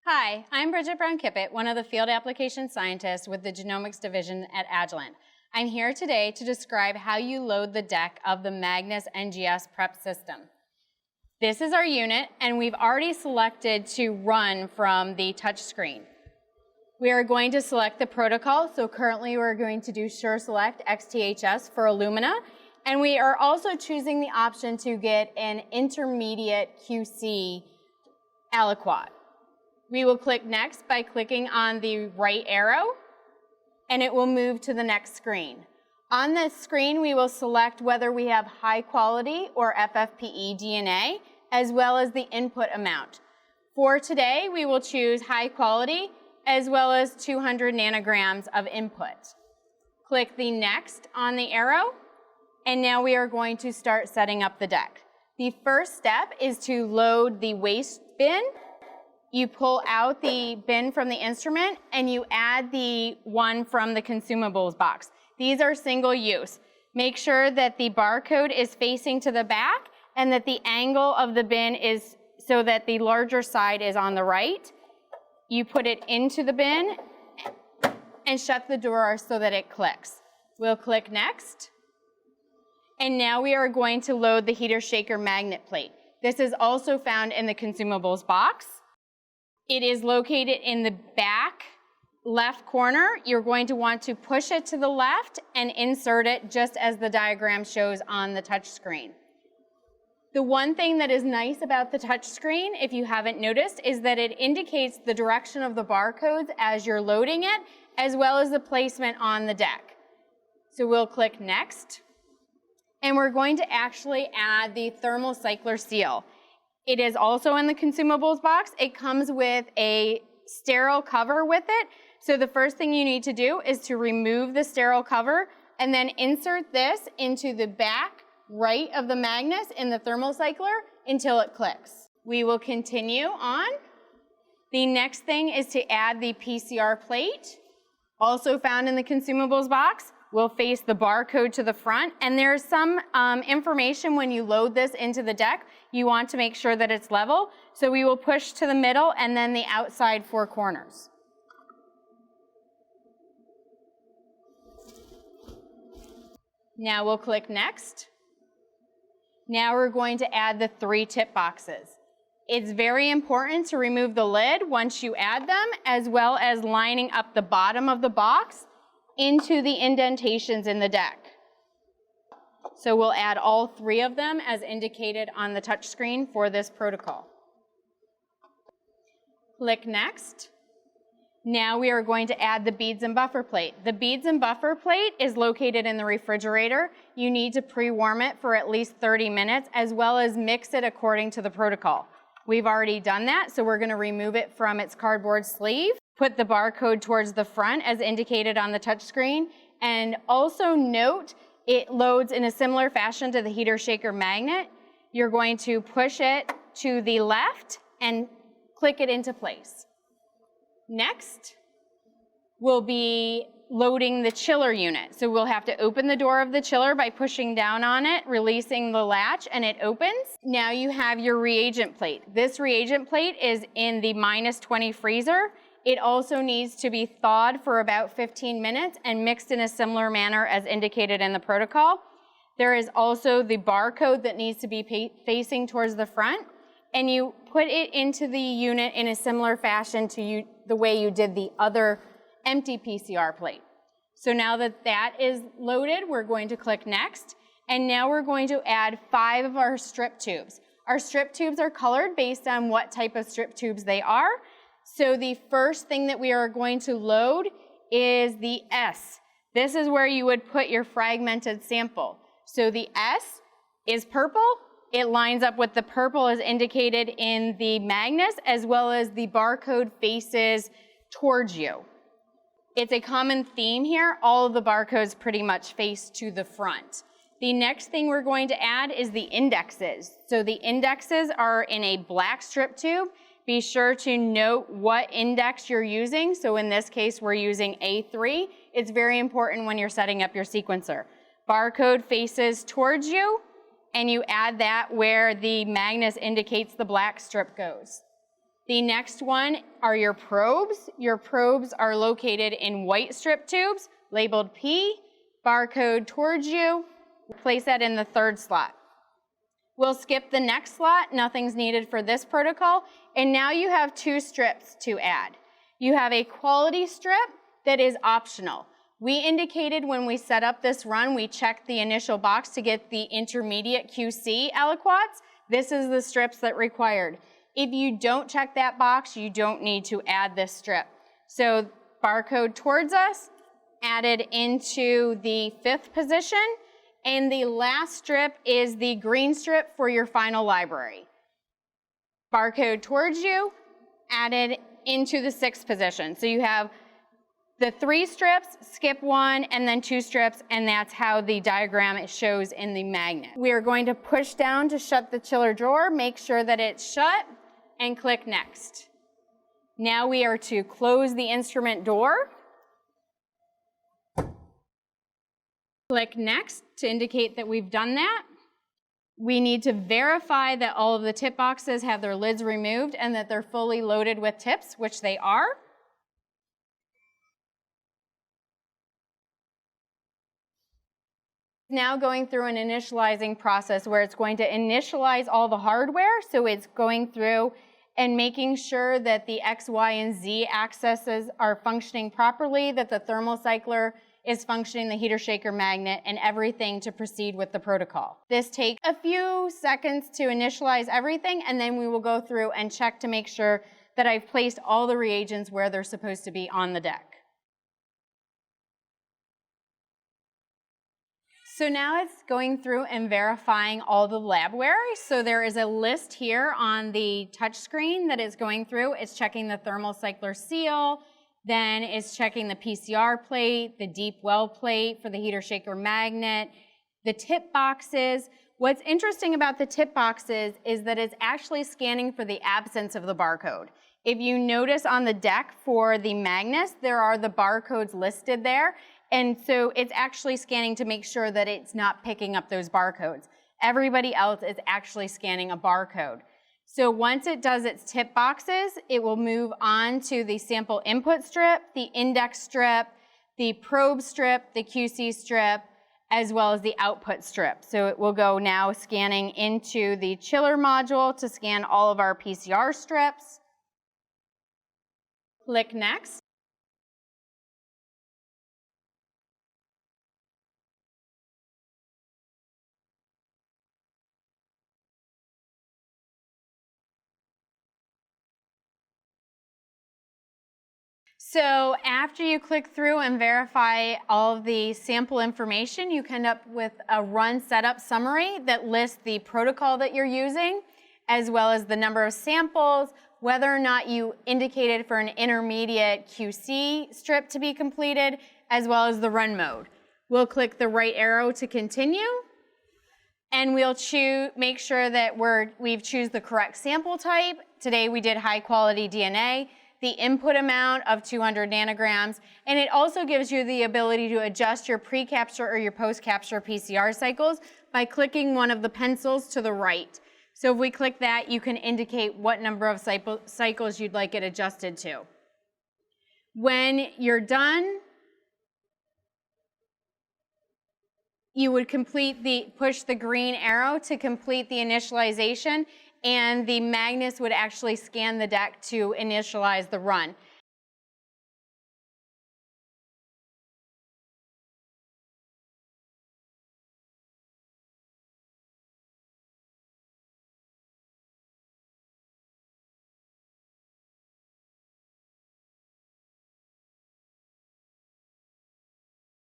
Hi, I'm Bridget Brown-Kippett, one of the field application scientists with the Genomics Division at Agilent. I'm here today to describe how you load the deck of the Magnis NGS Prep System. This is our unit, and we've already selected to run from the touch screen. We are going to select the protocol, so currently we're going to do Sure Select XTHS for Illumina, and we are also choosing the option to get an intermediate QC aliquot. We will click Next by clicking on the right arrow, and it will move to the next screen. On this screen, we will select whether we have high quality or FFPE DNA, as well as the input amount. For today, we will choose high quality, as well as 200 nanograms of input. Click the Next on the arrow, and now we are going to start setting up the deck. The first step is to load the waste bin. You pull out the bin from the instrument and you add the one from the consumables box. These are single use. Make sure that the barcode is facing to the back and that the angle of the bin is so that the larger side is on the right. You put it into the bin and shut the door so that it clicks. We'll click Next. And now we are going to load the heater shaker magnet plate. This is also found in the consumables box. It is located in the back left corner. You're going to want to push it to the left and insert it just as the diagram shows on the touch screen. The one thing that is nice about the touch screen, if you haven't noticed, is that it indicates the direction of the barcodes as you're loading it, as well as the placement on the deck. So we'll click Next, and we're going to actually add the thermal cycler seal. It is also in the consumables box. It comes with a sterile cover with it. So the first thing you need to do is to remove the sterile cover and then insert this into the back right of the Magnis in the thermal cycler until it clicks. We will continue on. The next thing is to add the PCR plate, also found in the consumables box. We'll face the barcode to the front, and there's some information when you load this into the deck. You want to make sure that it's level, so we will push to the middle and then the outside four corners. Now we'll click Next. Now we're going to add the 3 tip boxes. It's very important to remove the lid once you add them, as well as lining up the bottom of the box into the indentations in the deck. So we'll add all 3 of them as indicated on the touch screen for this protocol. Click Next. Now we are going to add the beads and buffer plate. The beads and buffer plate is located in the refrigerator. You need to pre-warm it for at least 30 minutes, as well as mix it according to the protocol. We've already done that, so we're going to remove it from its cardboard sleeve. Put the barcode towards the front as indicated on the touch screen, and also note it loads in a similar fashion to the heater shaker magnet. You're going to push it to the left and click it into place. Next, we'll be loading the chiller unit. So we'll have to open the door of the chiller by pushing down on it, releasing the latch, and it opens. Now you have your reagent plate. This reagent plate is in the -20 freezer. It also needs to be thawed for about 15 minutes and mixed in a similar manner as indicated in the protocol. There is also the barcode that needs to be facing towards the front, and you put it into the unit in a similar fashion to the way you did the other empty PCR plate. So now that that is loaded, we're going to click Next, and now we're going to add 5 of our strip tubes. Our strip tubes are colored based on what type of strip tubes they are. So the first thing that we are going to load is the S. This is where you would put your fragmented sample. So the S is purple. It lines up with the purple as indicated in the Magnis, as well as the barcode faces towards you. It's a common theme here. All of the barcodes pretty much face to the front. The next thing we're going to add is the indexes. So the indexes are in a black strip tube. Be sure to note what index you're using. So in this case, we're using A3. It's very important when you're setting up your sequencer. Barcode faces towards you, and you add that where the Magnis indicates the black strip goes. The next one are your probes. Your probes are located in white strip tubes, labeled P, barcode towards you. Place that in the third slot. We'll skip the next slot, nothing's needed for this protocol, and now you have 2 strips to add. You have a quality strip that is optional. We indicated when we set up this run, we checked the initial box to get the intermediate QC aliquots. This is the strips that required. If you don't check that box, you don't need to add this strip. So barcode towards us, added into the 5th position, and the last strip is the green strip for your final library. Barcode towards you, added into the 6th position. So you have the 3 strips, skip 1, and then 2 strips, and that's how the diagram shows in the magnet. We are going to push down to shut the chiller drawer, make sure that it's shut, and click Next. Now we are to close the instrument door. Click Next to indicate that we've done that. We need to verify that all of the tip boxes have their lids removed and that they're fully loaded with tips, which they are. Now going through an initializing process where it's going to initialize all the hardware. So it's going through and making sure that the X, Y, and Z axes are functioning properly, that the thermal cycler is functioning, the heater shaker magnet, and everything to proceed with the protocol. This takes a few seconds to initialize everything, and then we will go through and check to make sure that I've placed all the reagents where they're supposed to be on the deck. So now it's going through and verifying all the labware. So there is a list here on the touch screen that is going through. It's checking the thermal cycler seal, then it's checking the PCR plate, the deep well plate for the heater shaker magnet, the tip boxes. What's interesting about the tip boxes is that it's actually scanning for the absence of the barcode. If you notice on the deck for the Magnis, there are the barcodes listed there. And so it's actually scanning to make sure that it's not picking up those barcodes. Everybody else is actually scanning a barcode. So once it does its tip boxes, it will move on to the sample input strip, the index strip, the probe strip, the QC strip, as well as the output strip. So it will go now scanning into the chiller module to scan all of our PCR strips. Click Next. So after you click through and verify all of the sample information, you can end up with a run setup summary that lists the protocol that you're using, as well as the number of samples, whether or not you indicated for an intermediate QC strip to be completed, as well as the run mode. We'll click the right arrow to continue, and we'll make sure that we've choose the correct sample type. Today we did high quality DNA. The input amount of 200 nanograms, and it also gives you the ability to adjust your pre-capture or your post-capture PCR cycles by clicking one of the pencils to the right. So if we click that, you can indicate what number of cycles you'd like it adjusted to. When you're done, you would push the green arrow to complete the initialization, and the Magnis would actually scan the deck to initialize the run.